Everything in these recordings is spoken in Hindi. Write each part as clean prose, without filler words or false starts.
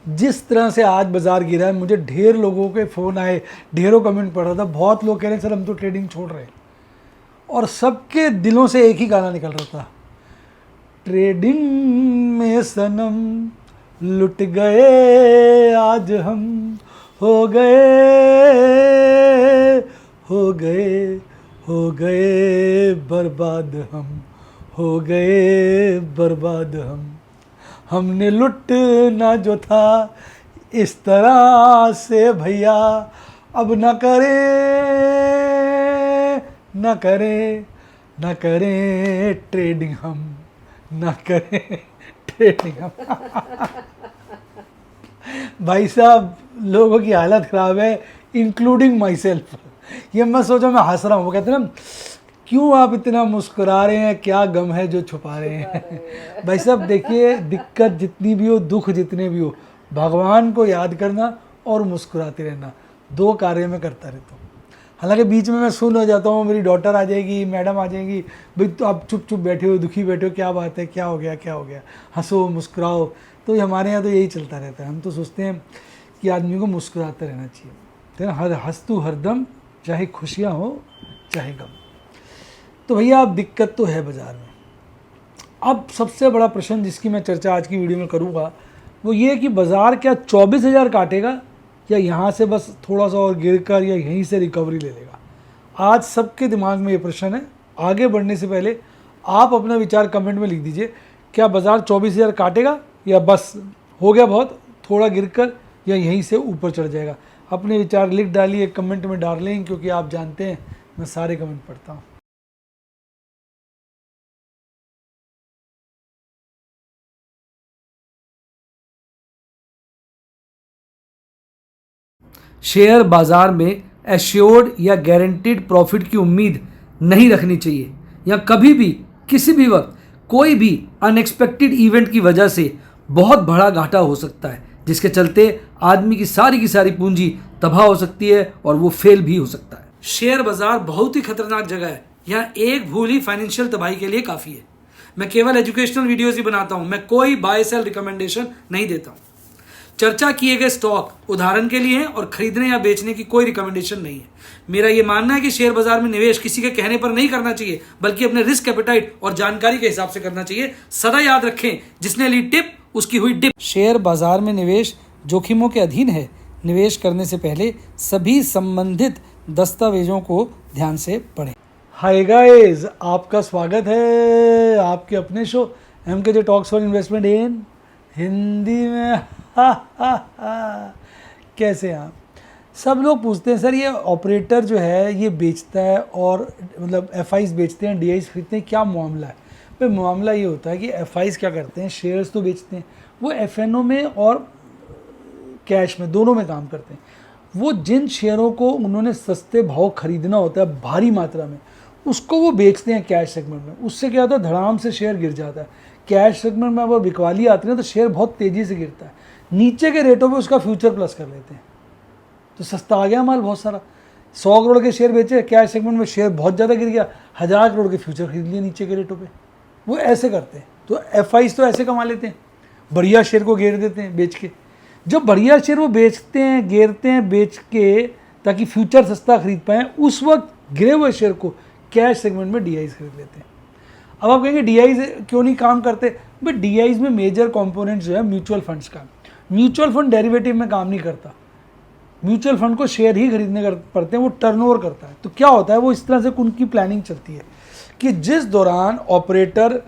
जिस तरह से आज बाजार गिरा है, मुझे ढेर लोगों के फ़ोन आए, ढेरों कमेंट पड़ रहा था, बहुत लोग कह रहे हैं सर हम तो ट्रेडिंग छोड़ रहे हैं, और सबके दिलों से एक ही गाना निकल रहा था, ट्रेडिंग में सनम लुट गए आज हम, हो गए हो गए हो गए बर्बाद हम, हो गए बर्बाद हमने लुटना जो था इस तरह से भैया, अब न करें ट्रेडिंग हम, न करें ट्रेडिंग हम। भाई साहब लोगों की हालत ख़राब है, इंक्लूडिंग माई सेल्फ। ये मैं सोचा मैं हंस रहा हूँ, वो कहते हैं ना क्यों आप इतना मुस्कुरा रहे हैं, क्या गम है जो छुपा रहे हैं। भाई साहब देखिए, दिक्कत जितनी भी हो, दुख जितने भी हो, भगवान को याद करना और मुस्कुराते रहना, दो कार्य में करता रहता हूँ। हालांकि बीच में मैं सुन हो जाता हूँ, मेरी डॉटर आ जाएगी, मैडम आ जाएगी, भाई तो आप चुप चुप बैठे हो, दुखी बैठे हो, क्या बात है, क्या हो गया, हंसो मुस्कुराओ। तो हमारे यहाँ तो यही चलता रहता है। हम तो सोचते हैं कि आदमी को मुस्कुराते रहना चाहिए, है ना, हंस तू हरदम, चाहे खुशियाँ हो चाहे गम। तो भैया अब दिक्कत तो है बाज़ार में। अब सबसे बड़ा प्रश्न जिसकी मैं चर्चा आज की वीडियो में करूँगा वो ये कि बाज़ार क्या 24,000 काटेगा, या यहाँ से बस थोड़ा सा और गिर कर या यहीं से रिकवरी ले लेगा। आज सबके दिमाग में ये प्रश्न है। आगे बढ़ने से पहले आप अपना विचार कमेंट में लिख दीजिए, क्या बाज़ार 24,000 काटेगा या बस हो गया बहुत, थोड़ा गिर कर या यहीं से ऊपर चढ़ जाएगा। अपने विचार लिख डालिए, कमेंट में डाल लें, क्योंकि आप जानते हैं मैं सारे कमेंट पढ़ता हूँ। शेयर बाजार में एश्योर्ड या गारंटीड प्रॉफिट की उम्मीद नहीं रखनी चाहिए, या कभी भी किसी भी वक्त कोई भी अनएक्सपेक्टेड इवेंट की वजह से बहुत बड़ा घाटा हो सकता है, जिसके चलते आदमी की सारी पूंजी तबाह हो सकती है और वो फेल भी हो सकता है। शेयर बाजार बहुत ही खतरनाक जगह है, यहाँ एक भूल ही फाइनेंशियल तबाही के लिए काफ़ी है। मैं केवल एजुकेशनल वीडियोज़ ही बनाता हूँ, मैं कोई बाय सेल रिकमेंडेशन नहीं देता हूँ। चर्चा किए गए स्टॉक उदाहरण के लिए हैं और खरीदने या बेचने की कोई रिकमेंडेशन नहीं है। मेरा यह मानना है कि शेयर बाजार में निवेश किसी के कहने पर नहीं करना चाहिए, बल्कि अपने रिस्क एपेटाइट और जानकारी के हिसाब से करना चाहिए। सदा याद रखें, जिसने ली टिप उसकी हुई डिप। शेयर बाजार में निवेश जोखिमों के अधीन है। निवेश करने से पहले सभी संबंधित दस्तावेजों को ध्यान से पढ़ें। हाय गाइस, आपका स्वागत है आपके अपने show MKJ talks for investment इन हिंदी में। कैसे हैं आप? सब लोग पूछते हैं सर ये ऑपरेटर जो है ये बेचता है और मतलब FIs बेचते हैं, DIs खरीदते हैं, क्या मामला है? भाई मामला ये होता है कि FIs क्या करते हैं, शेयर्स तो बेचते हैं, वो FNO में और कैश में दोनों में काम करते हैं। वो जिन शेयरों को उन्होंने सस्ते भाव खरीदना होता है भारी मात्रा में, उसको वो बेचते हैं कैश सेगमेंट में। उससे क्या होता है, धड़ाम से शेयर गिर जाता है। कैश सेगमेंट में अगर बिकवाली आती है तो शेयर बहुत तेज़ी से गिरता है, नीचे के रेटों पे उसका फ्यूचर प्लस कर लेते हैं, तो सस्ता आ गया माल बहुत सारा। 100 करोड़ के शेयर बेचे कैश सेगमेंट में, शेयर बहुत ज़्यादा गिर गया, 1000 करोड़ के फ्यूचर खरीद लिए नीचे के रेटों पे। वो ऐसे करते हैं। तो FIs तो ऐसे कमा लेते हैं, बढ़िया शेयर को घेर देते हैं बेच के। जो बढ़िया शेयर वो बेचते हैं, घेरते हैं बेच के, ताकि फ्यूचर सस्ता खरीद पाएँ, उस वक्त गिरे हुए शेयर को कैश सेगमेंट में DIs खरीद लेते हैं। अब आप कहेंगे DIs क्यों नहीं काम करते? बट DIs में मेजर कंपोनेंट जो है म्यूचुअल फंड्स का। म्यूचुअल फंड डेरिवेटिव में काम नहीं करता, म्यूचुअल फंड को शेयर ही खरीदने पड़ते हैं, वो टर्नओवर करता है। तो क्या होता है, वो इस तरह से उनकी प्लानिंग चलती है कि जिस दौरान ऑपरेटर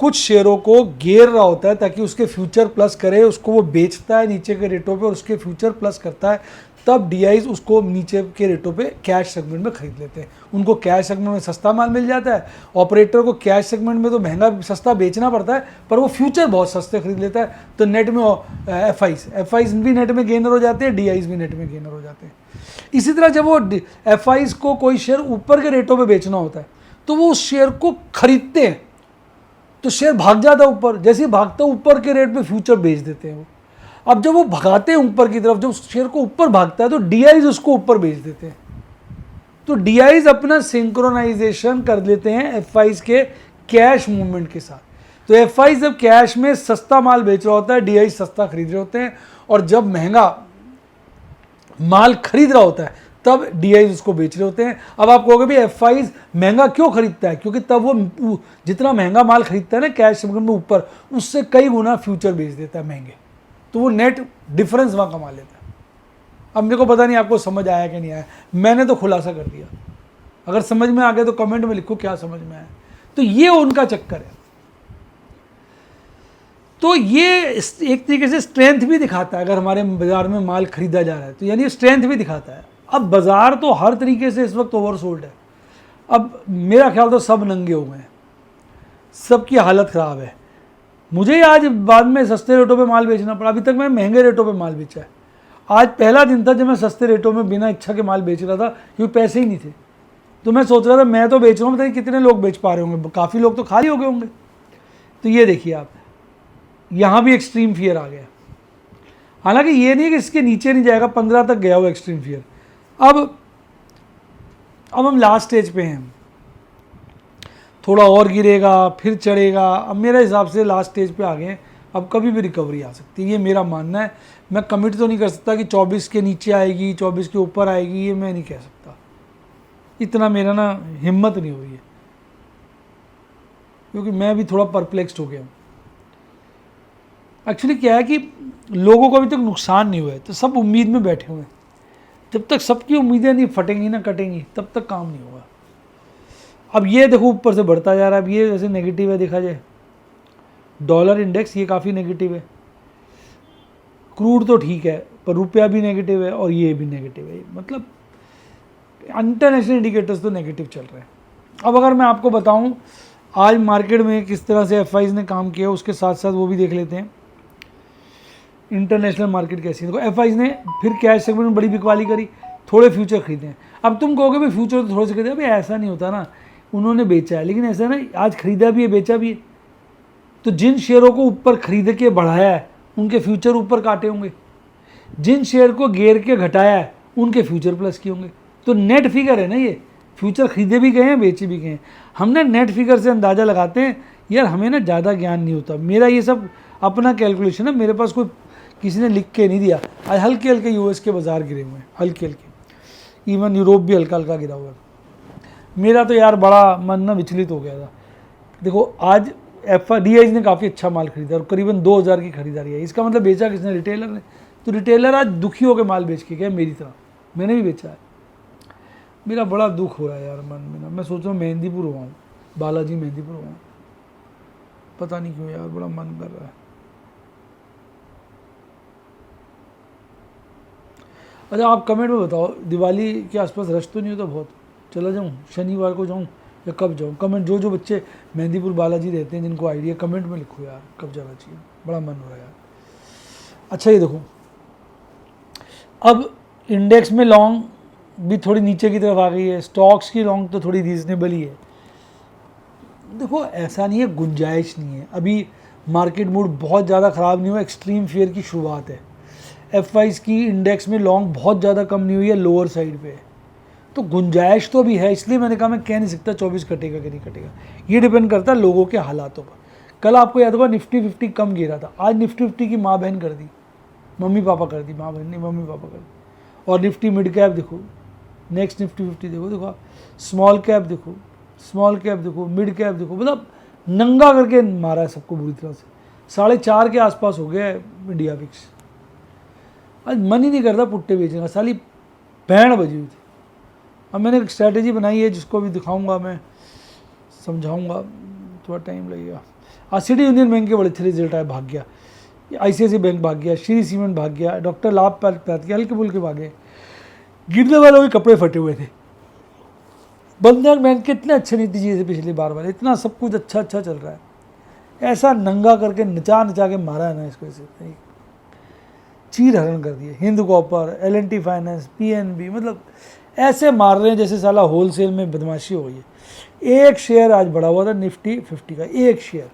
कुछ शेयरों को घेर रहा होता है ताकि उसके फ्यूचर प्लस करे, उसको वो बेचता है नीचे के रेटों पे और उसके फ्यूचर प्लस करता है, तब DIs उसको नीचे के रेटों पे कैश सेगमेंट में खरीद लेते हैं। उनको कैश सेगमेंट में सस्ता माल मिल जाता है, ऑपरेटर को कैश सेगमेंट में तो महंगा सस्ता बेचना पड़ता है, पर वो फ्यूचर बहुत सस्ते खरीद लेता है। तो नेट में FIs भी नेट में गेनर हो जाते हैं, DIs भी नेट में गेनर हो जाते हैं। इसी तरह जब वो FIs को कोई शेयर ऊपर के रेटों पर बेचना होता है तो वो उस शेयर को खरीदते हैं, तो शेयर भाग जाता है ऊपर। जैसे ही भागता है ऊपर के रेट पे फ्यूचर बेच देते हैं वो। अब जब वो भगाते हैं ऊपर की तरफ, जब शेयर को ऊपर भागता है तो DIs उसको ऊपर बेच देते हैं। तो DIs अपना सिंक्रोनाइजेशन कर लेते हैं FIs के कैश मूवमेंट के साथ। तो एफआई जब कैश में सस्ता माल बेच रहा होता है, डीआई सस्ता खरीद रहे होते हैं, और जब महंगा माल खरीद रहा होता है तब डीआई उसको बेच रहे होते हैं। अब आप कहोगे भी एफआई महंगा क्यों खरीदता है? क्योंकि तब वो जितना महंगा माल खरीदता है ना कैश में ऊपर, उससे कई गुना फ्यूचर बेच देता है महंगे, तो वो नेट डिफरेंस वहाँ कमा लेता है। अब मेरे को पता नहीं आपको समझ आया कि नहीं आया, मैंने तो खुलासा कर दिया। अगर समझ में आ गया तो कमेंट में लिखो क्या समझ में आया। तो ये उनका चक्कर है। तो ये एक तरीके से स्ट्रेंथ भी दिखाता है, अगर हमारे बाजार में माल खरीदा जा रहा है तो यानी स्ट्रेंथ भी दिखाता है। अब बाजार तो हर तरीके से इस वक्त ओवरसोल्ड है। अब मेरा ख्याल तो सब नंगे हुए हैं, सबकी हालत ख़राब है। मुझे ही आज बाद में सस्ते रेटों पे माल बेचना पड़ा। अभी तक मैं महंगे रेटों पे माल बेचा है। आज पहला दिन था जब मैं सस्ते रेटों में बिना इच्छा के माल बेच रहा था, क्योंकि पैसे ही नहीं थे। तो मैं सोच रहा था मैं तो बेच रहा हूँ, पता नहीं कितने लोग बेच पा रहे होंगे, काफ़ी लोग तो खाली हो गए होंगे। तो ये देखिए आप, यहाँ भी एक्सट्रीम फियर आ गया। हालांकि ये नहीं कि इसके नीचे नहीं जाएगा, 15 तक गया वो एक्सट्रीम फियर। अब हम लास्ट स्टेज पे हैं, थोड़ा और गिरेगा फिर चढ़ेगा। अब मेरे हिसाब से लास्ट स्टेज पे आ गए हैं, अब कभी भी रिकवरी आ सकती है, ये मेरा मानना है। मैं कमिट तो नहीं कर सकता कि 24 के नीचे आएगी, 24 के ऊपर आएगी, ये मैं नहीं कह सकता। इतना मेरा ना हिम्मत नहीं हो रही है, क्योंकि मैं भी थोड़ा परप्लेक्स्ड हो गया हूँ। एक्चुअली क्या है कि लोगों को अभी तक नुकसान नहीं हुआ है, तो सब उम्मीद में बैठे हुए हैं। जब तक सबकी उम्मीदें नहीं फटेंगी ना कटेंगी, तब तक काम नहीं होगा। अब ये देखो ऊपर से बढ़ता जा रहा है। अब ये जैसे नेगेटिव है, देखा जाए डॉलर इंडेक्स ये काफ़ी नेगेटिव है, क्रूड तो ठीक है पर रुपया भी नेगेटिव है और ये भी नेगेटिव है। मतलब इंटरनेशनल इंडिकेटर्स तो नेगेटिव चल रहे हैं। अब अगर मैं आपको बताऊं आज मार्केट में किस तरह से एफआईज ने काम किया, उसके साथ साथ वो भी देख लेते हैं इंटरनेशनल मार्केट कैसी है। देखो एफआईज ने फिर कैश सेगमेंट में बड़ी बिकवाली करी, थोड़े फ्यूचर खरीदे हैं। अब तुम कहोगे भाई फ्यूचर तो थोड़े से खरीदे, अभी ऐसा नहीं होता ना, उन्होंने बेचा है, लेकिन ऐसा ना आज खरीदा भी है बेचा भी है। तो जिन शेयरों को ऊपर खरीद के बढ़ाया है उनके फ्यूचर ऊपर काटे होंगे, जिन शेयर को गिर के घटाया है उनके फ्यूचर प्लस किए होंगे। तो नेट फिगर है ना, ये फ्यूचर खरीदे भी गए हैं बेचे भी गए हैं। हमने नेट फिगर से अंदाज़ा लगाते हैं यार, हमें ना ज़्यादा ज्ञान नहीं होता। मेरा ये सब अपना कैलकुलेशन है, मेरे पास कोई किसी ने लिख के नहीं दिया। आज हल्के हल्के यूएस के बाजार गिरे हुए हैं, हल्के हल्के, इवन यूरोप भी हल्का हल्का गिरा हुआ है। मेरा तो यार बड़ा मन ना विचलित हो गया था। देखो आज डीआईज ने काफ़ी अच्छा माल खरीदा और करीबन 2000 की खरीदारी है। इसका मतलब बेचा किसने? रिटेलर ने। तो रिटेलर आज दुखी होकर माल बेच के गया, मेरी तरह मैंने भी बेचा है। मेरा बड़ा दुख हो रहा है यार मन में ना। मैं सोच रहा हूँ मेहंदीपुर हुआ हूँ, बालाजी मेहंदीपुर हुआ हूँ, पता नहीं क्यों यार बड़ा मन कर रहा है। अच्छा आप कमेंट में बताओ, दिवाली के आसपास रश तो नहीं होता बहुत? चला जाऊँ शनिवार को जाऊँ या कब जाऊँ? कमेंट, जो बच्चे मेहंदीपुर बालाजी रहते हैं जिनको आइडिया, कमेंट में लिखो यार कब जाना चाहिए, बड़ा मन हो रहा है यार। अच्छा ये देखो, अब इंडेक्स में लॉन्ग भी थोड़ी नीचे की तरफ आ गई है, स्टॉक्स की लॉन्ग तो थोड़ी रीजनेबल ही है। देखो ऐसा नहीं है गुंजाइश नहीं है, अभी मार्केट मूड बहुत ज़्यादा ख़राब नहीं हुआ, एक्सट्रीम फियर की शुरुआत है। एफआईज की इंडेक्स में लॉन्ग बहुत ज़्यादा कम नहीं हुई है, लोअर साइड पे है, तो गुंजाइश तो भी है। इसलिए मैंने कहा मैं कह नहीं सकता 24 कटेगा कि नहीं कटेगा, ये डिपेंड करता है लोगों के हालातों पर। कल आपको याद होगा निफ्टी 50 कम गिरा था, आज निफ्टी 50 की माँ बहन कर दी, मम्मी पापा कर दी, माँ बहन नहीं मम्मी पापा कर दी। और निफ्टी मिड कैप देखो, नेक्स्ट निफ्टी 50 देखो आप, स्मॉल कैप देखो, स्मॉल कैप देखो, मिड कैप देखो, मतलब नंगा करके मारा है सबको बुरी तरह से। 4.5 के आसपास हो गया है इंडिया विक्स। आज मन ही नहीं करता पुट्टे बेचने का, साली बैंड बजी हुई थी। अब मैंने एक स्ट्रैटेजी बनाई है जिसको भी दिखाऊंगा, मैं समझाऊंगा, थोड़ा टाइम लगेगा। आज सिटी यूनियन बैंक के बड़े अच्छे रिजल्ट आए, भाग गया। आईसीआईसी बैंक भाग गया, श्री सीमेंट भाग गया, डॉक्टर लाभ पैथ के हल्के फुल्के भागे, गिरने वालों के कपड़े फटे हुए थे। बंधन बैंक के इतने अच्छे नीति जी थे पिछली बार वाले, इतना सब कुछ अच्छा अच्छा चल रहा है। ऐसा नंगा करके नचा नचा के मारा है ना इसको, से चीर हरण कर दिए। Hind copper, L&T finance, PNB, मतलब ऐसे मार रहे हैं जैसे साला होलसेल में बदमाशी हो गई है। एक शेयर आज बढ़ा हुआ था निफ्टी 50 का, एक शेयर,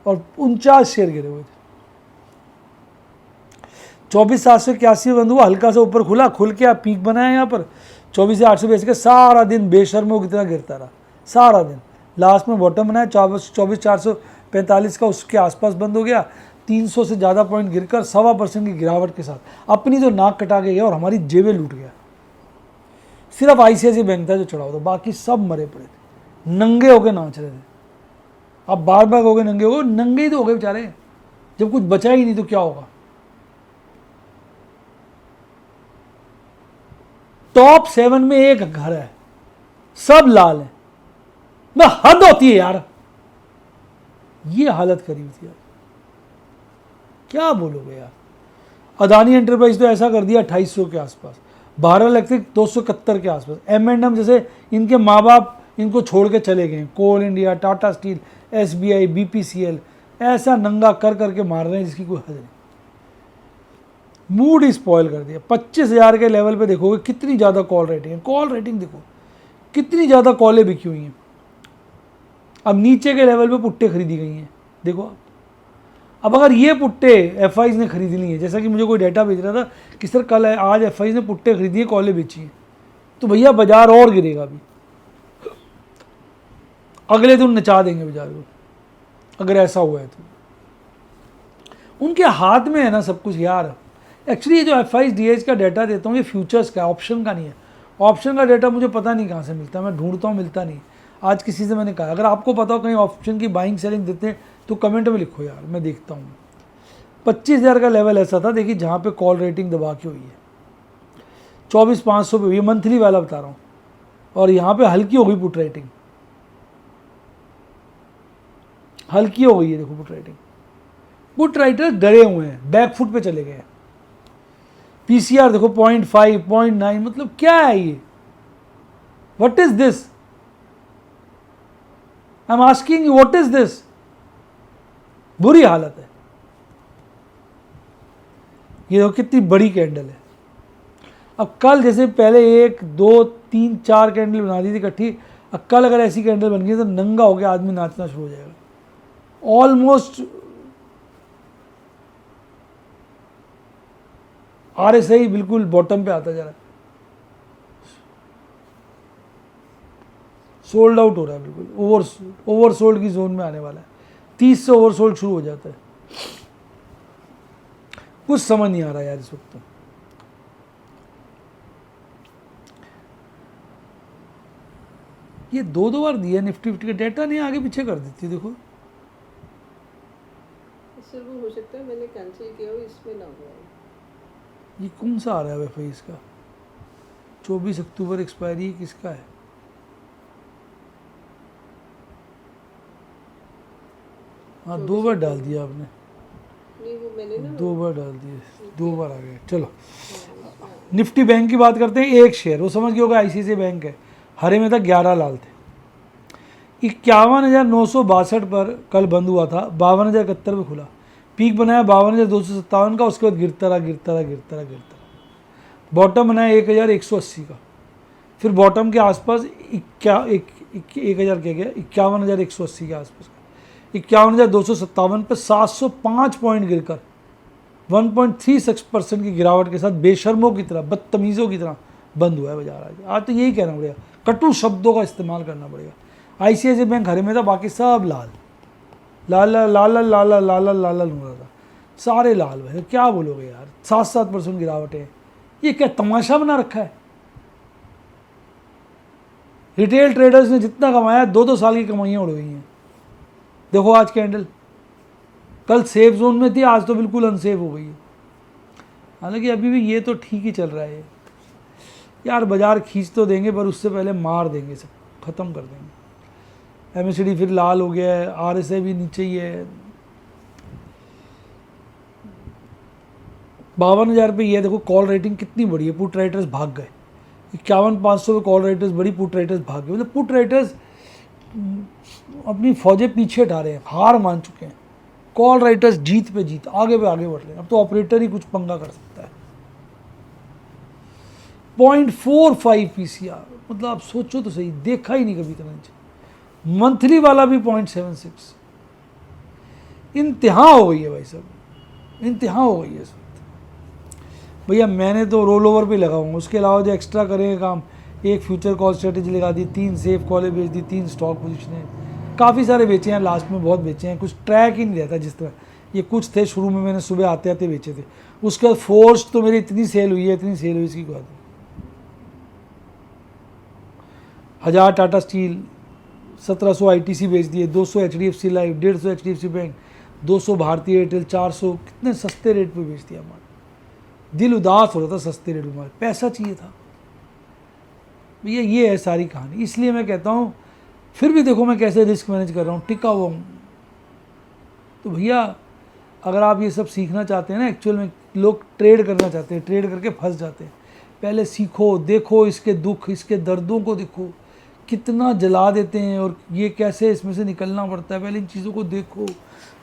और 49 शेयर गिरे हुए थे। 24,781 बंद हुआ, हल्का सा ऊपर खुला, खुल के आप पीक बनाया यहाँ पर 24,800 बेच के सारा दिन बेशर्मों की तरह गिरता रहा सारा दिन। लास्ट में बॉटम बनाया 24,400 45 का उसके आसपास बंद हो गया, 300 से ज़्यादा पॉइंट गिरकर 1.25% की गिरावट के साथ अपनी तो नाक कटा के गया और हमारी जेबें लूट गया। सिर्फ ICICI बैंक था जो चढ़ा हुआ था, बाकी सब मरे पड़े थे, नंगे होके नाच रहे थे। अब बार बार हो गए नंगे, हो नंगे ही तो हो गए बेचारे, जब कुछ बचा ही नहीं तो क्या होगा। टॉप 7 में एक घर है, सब लाल है, मैं हद होती है यार, ये हालत करी हुई थी यार, क्या बोलोगे यार। अदानी एंटरप्राइज तो ऐसा कर दिया 2800 के आसपास, भारत इलेक्ट्रिक 271 के आसपास, M&M जैसे इनके माँ बाप इनको छोड़ के चले गए, Coal India, Tata steel, SBI, BPCL, ऐसा नंगा कर करके मार रहे हैं जिसकी कोई हद नहीं। मूड ही स्पॉइल कर दिया। 25,000 के लेवल पे देखोगे कितनी ज़्यादा कॉल रेटिंग है, कॉल रेटिंग देखो कितनी ज़्यादा कॉलें बिकी हुई हैं। अब नीचे के लेवल पे पुट्टे खरीदी गई हैं, देखो अब अगर ये पुट्टे FIs ने खरीद ली हैं, जैसा कि मुझे कोई डाटा भेज रहा था कि सर कल है आज FIs ने पुट्टे खरीदी है, कॉलें बेची हैं, तो भैया बाजार और गिरेगा अभी, अगले दिन नचा देंगे बाजार को अगर ऐसा हुआ है तो। उनके हाथ में है ना सब कुछ यार। एक्चुअली ये जो FIs DIs का डाटा देता हूँ ये फ्यूचर्स का, ऑप्शन का नहीं है। ऑप्शन का डाटा मुझे पता नहीं कहाँ से मिलता है, मैं ढूंढता हूँ मिलता नहीं। आज किसी से मैंने कहा अगर आपको पता हो कहीं ऑप्शन की बाइंग सेलिंग देते हैं तो कमेंट में लिखो यार, मैं देखता हूँ। 25,000 का लेवल ऐसा था देखिए जहाँ पे कॉल रेटिंग दबा के हुई है, 24,500 पे हुई है, मंथली वाला बता रहा हूँ, और यहाँ पे हल्की हो गई पुट रेटिंग, हल्की हो गई है देखो पुट रेटिंग। पुट राइटर्स डरे हुए हैं, बैकफुट पे चले गए हैं। PCR देखो 0.5, 0.9, मतलब क्या है ये, what is this, I am asking you what is this. बुरी हालत है। ये देखो कितनी बड़ी कैंडल है। अब कल जैसे पहले 1, 2, 3, 4 कैंडल बना दी थी इकट्ठी, अब कल अगर ऐसी कैंडल बन गई तो नंगा होकर आदमी नाचना शुरू हो जाएगा। ऑलमोस्ट RSI बिल्कुल बॉटम पे आता जा रहा है, सोल्ड आउट हो रहा है, बिल्कुल ओवरसोल्ड की जोन में आने वाला है। 30 से ओवरसोल्ड शुरू हो जाता है। कुछ समझ नहीं आ रहा यार इस वक्त तो। ये 2 बार दिया निफ्टी का डेटा नहीं आगे पीछे कर देती देखो। सर वो हो सकता है मैंने कैंसिल किया हो इसमें ना हुआ। ये कौन सा आ रहा है वाईफाई इसका, 24 अक्टूबर एक्सपायरी किसका है। हाँ 2 बार डाल दिया आपने, नहीं वो मैंने ना 2 बार डाल दिए, 2 बार आ गए। चलो निफ्टी बैंक की बात करते हैं। एक शेयर वो समझ गया होगा ICICI बैंक है, हरे में था, 11 लाल थे। 51,962 पर कल बंद हुआ था, 52,071 पे खुला, पीक बनाया 52,257 का, उसके बाद गिरता रहा। बॉटम बनाया 1,180 का, फिर बॉटम के आसपास 1,000 क्या गया 51,180 के आसपास, 51,257 पर 705 पॉइंट गिरकर 1.36% की गिरावट के साथ बेशर्मों की तरह, बदतमीज़ों की तरह बंद हुआ है बाजार। आज तो यही कहना पड़ेगा, कटु शब्दों का इस्तेमाल करना पड़ेगा। ICICI बैंक हरे में था, बाकी सब लाल लाल लाल लाल लाल लाल लाल लाल लाल लाल हो रहा था, सारे लाल भाई। क्या बोलोगे यार, 7% गिरावट है, ये क्या तमाशा बना रखा है। रिटेल ट्रेडर्स ने जितना कमाया 2-2 साल की कमाइयाँ उड़ गई हैं। देखो आज कैंडल, कल सेफ जोन में थी, आज तो बिल्कुल अनसेफ हो गई है। हालांकि अभी भी ये तो ठीक ही चल रहा है यार, बाजार खींच तो देंगे पर उससे पहले मार देंगे, सब खत्म कर देंगे। MACD फिर लाल हो गया है, RSI भी नीचे ही है। 52,000 पे ये देखो कॉल रेटिंग कितनी बड़ी है, पुट राइटर्स भाग गए। 51,500 पे कॉल राइटर्स बड़ी, पुट राइटर्स भाग गए। मतलब पुट राइटर्स अपनी फौजें पीछे हटा रहे हैं, हार मान चुके हैं। कॉल राइटर्स जीत पे जीत, आगे पे आगे बढ़ रहे हैं। अब तो ऑपरेटर ही कुछ पंगा कर सकता है। 0.45 PCR, मतलब आप सोचो तो सही, देखा ही नहीं कभी इतना नीचे। मंथली वाला भी 0.76। इंतहा हो गई है भाई साहब, इंतहा हो गई है इस वक्त। भैया मैंने तो रोल ओवर पे लगाऊंगा, उसके अलावा जो एक्स्ट्रा करेंगे काम, एक फ्यूचर कॉल स्ट्रेटेजी लगा दी, 3 सेफ कॉलें बेच दी, 3 स्टॉक पोजीशनें, काफ़ी सारे बेचे हैं, लास्ट में बहुत बेचे हैं, कुछ ट्रैक ही नहीं रहता जिस तरह ये कुछ थे शुरू में, मैंने सुबह आते आते बेचे थे। उसके बाद फोर्स तो मेरी इतनी सेल हुई है, इतनी सेल हुई इसकी बात। 1000 टाटा स्टील, 1700 आईटीसी बेच दिए, 200 एचडीएफसी लाइफ, 150 एचडीएफसी बैंक, 200 भारतीय एयरटेल, 400, कितने सस्ते रेट पे बेच दिया हमारे। दिल उदास हो रहा था सस्ते रेट में, पैसा चाहिए था भैया। ये है सारी कहानी। इसलिए मैं कहता हूँ, फिर भी देखो मैं कैसे रिस्क मैनेज कर रहा हूँ, टिका हुआ हूँ। तो भैया अगर आप ये सब सीखना चाहते हैं ना, एक्चुअल में लोग ट्रेड करना चाहते हैं, ट्रेड करके फंस जाते हैं। पहले सीखो, देखो इसके दुख, इसके दर्दों को देखो, कितना जला देते हैं और ये कैसे इसमें से निकलना पड़ता है। पहले इन चीज़ों को देखो,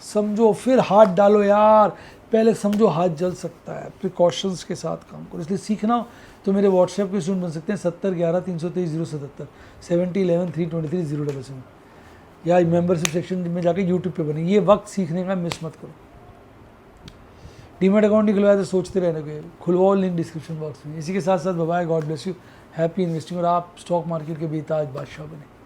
समझो, फिर हाथ डालो यार। पहले समझो हाथ जल सकता है, प्रिकॉशंस के साथ काम करो। इसलिए सीखना हो तो मेरे व्हाट्सएप के स्टूडेंट बन सकते हैं 7011-323-077, 7011-323-077, या मेंबरशिप सेक्शन में जाके यूट्यूब पे बने। ये वक्त सीखने का मिस मत करो। डीमेट अकाउंट नहीं खुलवाया तो सोचते रहने के, खुलवाओ, लिंक डिस्क्रिप्शन बॉक्स में। इसी के साथ साथ bye, God bless you, happy investing, और आप स्टॉक मार्केट के बेताज बादशाह बने।